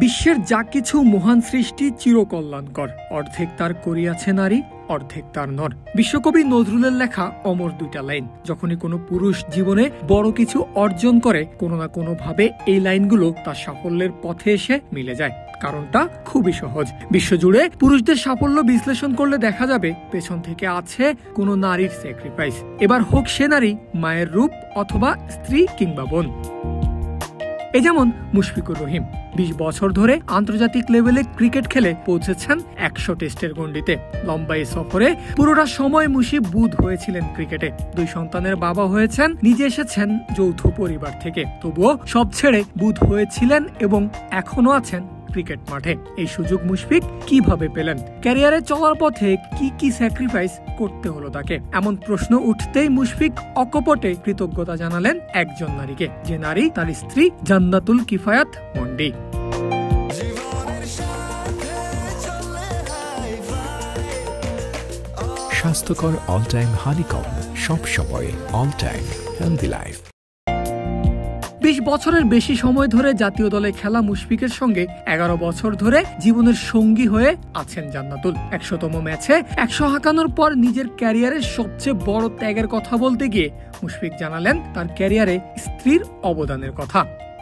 বিশ্বের যা কিছু মহান সৃষ্টি চিরকল্যাণকর, অর্ধেক তার করিয়াছে নারী, অর্ধেক তার নর। বিশ্বকবি নজরুলের লেখা অমর দুইটা লাইন। যখনই কোনো পুরুষ জীবনে বড় কিছু অর্জন করে, কোনো না কোনো ভাবে এই লাইনগুলো তার সাফল্যের পথে এসে মিলে যায়। কারণটা খুবই সহজ। বিশ্বজুড়ে পুরুষদের সাফল্য বিশ্লেষণ করলে দেখা যাবে পেছন থেকে আছে কোনো নারীর স্যাক্রিফাইস। এবার হোক সে নারী মায়ের রূপ অথবা স্ত্রী কিংবা বোন। এই যেমন মুশফিকুর রহিম ২০ বছর ধরে আন্তর্জাতিক লেভেলে ক্রিকেট খেলে পৌঁছেছেন ১০০ টেস্টের গণ্ডিতে। লম্বা এই সফরে পুরোটা সময় মুশি বুঁদ হয়েছিলেন ক্রিকেটে। ২ সন্তানের বাবা হয়েছেন, নিজে এসেছেন যৌথ পরিবার থেকে, তবুও সব ছেড়ে বুঁদ হয়েছিলেন এবং এখনো আছেন ক্রিকেট মাঠে। এই সুযোগ মুশফিক কিভাবে পেলেন? ক্যারিয়ারে চলার পথে কি কি স্যাক্রিফাইস করতে হলো তাকে? এমন প্রশ্ন উঠতেই মুশফিক অকপটে কৃতজ্ঞতা জানালেন একজন নারীকে, যে নারী তার স্ত্রী জান্নাতুল কিফায়াত মন্ডি। স্বাস্থ্যকর অল টাইম হানিকম, সব সময় অল টাইম হেলদি লাইফ। ২০ বছরের বেশি সময় ধরে জাতীয় দলে খেলা মুশফিকের সঙ্গে ১১ বছর ধরে জীবনের সঙ্গী হয়ে আছেন জান্নাতুল। ১০০তম ম্যাচে ১০০ হাঁকানোর পর নিজের ক্যারিয়ারের সবচেয়ে বড় ত্যাগের কথা বলতে গিয়ে মুশফিক জানালেন তার ক্যারিয়ারে স্ত্রীর অবদানের কথা।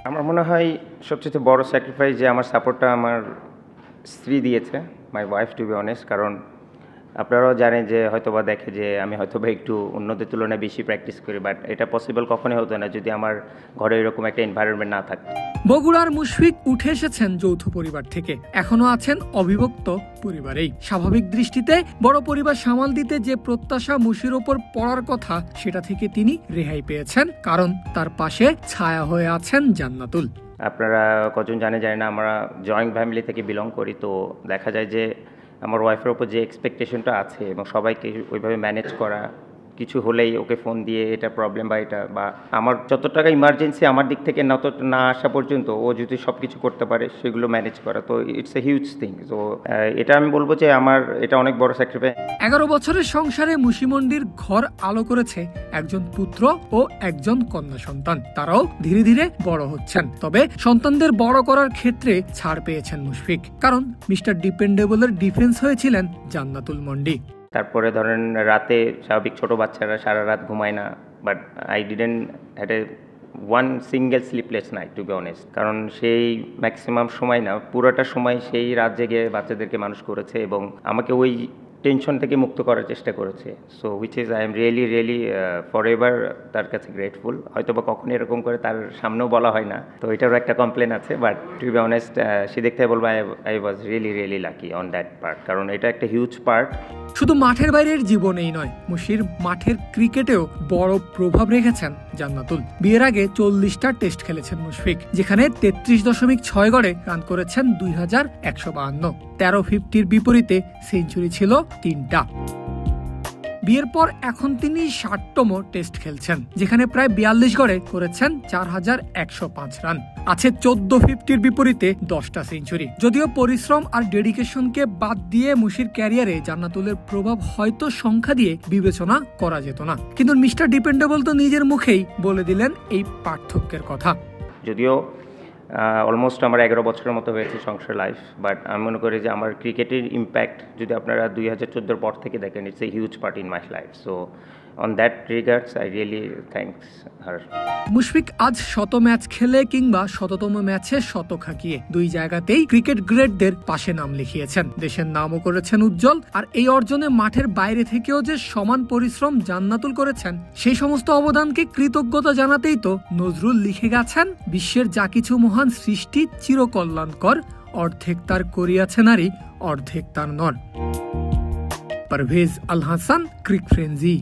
আমার মনে হয় সবচেয়ে বড় স্যাক্রিফাইস যে আমার সাপোর্টটা আমার স্ত্রী দিয়েছে, my wife to be honest. কারণ আপনারাও জানেন যে হয়তোবা দেখে যে আমি হয়তোবা একটু অন্যদের তুলনায় বেশি প্র্যাকটিস করি, বাট এটা পসিবল কখনোই হতো না যদি আমার ঘরে এরকম একটা এনভায়রনমেন্ট না থাকতো। বগুড়ার মুশফিক উঠে এসেছেন যৌথ পরিবার থেকে, এখনো আছেন অবিভক্ত পরিবারেই। স্বাভাবিক দৃষ্টিতে বড় পরিবার সামাল দিতে যে প্রত্যাশা মুশির ওপর পড়ার কথা, সেটা থেকে তিনি রেহাই পেয়েছেন, কারণ তার পাশে ছায়া হয়ে আছেন জান্নাতুল। আপনারা কজন জানে না, আমরা জয়েন্ট ফ্যামিলি থেকে বিলং করি, তো দেখা যায় যে আমার ওয়াইফের ওপর যে এক্সপেকটেশনটা আছে এবং সবাইকে ওইভাবে ম্যানেজ করা, কিছু হলেই ওকে ফোন দিয়ে এটা প্রবলেম বা এটা বা আমার যত টাকা ইমার্জেন্সি আমার দিক থেকে না আসা পর্যন্ত ও যদি সব কিছু করতে পারে সেগুলো ম্যানেজ করা, তো ইটস এ হিউজ থিং। তো এটা আমি বলবো যে আমার এটা অনেক বড় স্যাক্রিফাইস। ১১ বছরের সংসারে মুশিমন্ডির ঘর আলো করেছে একজন পুত্র ও একজন কন্যা সন্তান। তারাও ধীরে ধীরে বড় হচ্ছেন। তবে সন্তানদের বড় করার ক্ষেত্রে ছাড় পেয়েছেন মুশফিক, কারণ মিস্টার ডিপেন্ডেবলের ডিফেন্স হয়েছিলেন জান্নাতুল মন্ডি। তারপরে ধরেন রাতে স্বাভাবিক ছোট বাচ্চারা সারা রাত ঘুমায় না, but I didn't had a one single sleepless night to be honest. কারণ সেই ম্যাক্সিমাম সময় না, পুরোটা সময় সেই রাত জেগে বাচ্চাদেরকে মানুষ করেছে এবং আমাকে ওই টেনশন থেকে মুক্ত করার চেষ্টা করেছে। So which is I am really for ever তার কাছে গ্রেটফুল। হয়তো বা কখনো এরকম করে তার সামনেও বলা হয় না, তো এটারও একটা কমপ্লেন আছে, বাট টু বি অনেস্ট সে দেখতে বলবো I was really lucky on that part, কারণ এটা একটা হিউজ পার্ট। শুধু মাঠের বাইরের জীবনেই নয়, মুশির মাঠের ক্রিকেটেও বড় প্রভাব রেখেছেন জান্নাতুল। বিয়ের আগে 40টা টেস্ট খেলেছেন মুশফিক, যেখানে 33.6 গড়ে রান করেছেন 2152। 1350-র বিপরীতে সেঞ্চুরি ছিল 3টা। বিয়ের পর এখন তিনি 60তম টেস্ট খেলছেন, যেখানে প্রায় 42 গড়ে করেছেন 4105 রান। আছে 1450-র বিপরীতে 10টা সেঞ্চুরি। যদিও পরিশ্রম আর ডেডিকেশনকে বাদ দিয়ে মুশির ক্যারিয়ারে জান্নাতুলের প্রভাব হয়তো সংখ্যা দিয়ে বিবেচনা করা যেত না, কিন্তু মিস্টার ডিপেন্ডেবল তো নিজের মুখেই বলে দিলেন এই পার্থক্যের কথা। যদিও অলমোস্ট আমার 11 বছরের মতো হয়েছে সংসার লাইফ, বাট আমি মনে করি যে আমার ক্রিকেটের ইম্প্যাক্ট যদি আপনারা 2014 পর থেকে দেখেন, it's a huge part in my life. So on that regards I really thanks her. Mushfiq আজ 100 ম্যাচ খেলে কিংবা 100তম ম্যাচে শতক হাঁকিয়ে 2 জায়গাতেই ক্রিকেট গ্রেটদের পাশে নাম লিখিয়েছেন। দেশের নামও করেছেন উজ্জ্বল। আর এই অর্জনে মাঠের বাইরে থেকেও যে সমান পরিশ্রম জান্নাতুল করেছেন, সেই সমস্ত অবদানকে কৃতজ্ঞতা জানাতেই তো নজরুল লিখে গেছেন, বিশ্বের যা কিছু মহান সৃষ্টি চিরকল্যাণকর, অর্ধেক তার করিয়াছে নারী, অর্ধেক তার নর। পারভেজ আল হাসান, ক্রিক ফ্রেঞ্জি।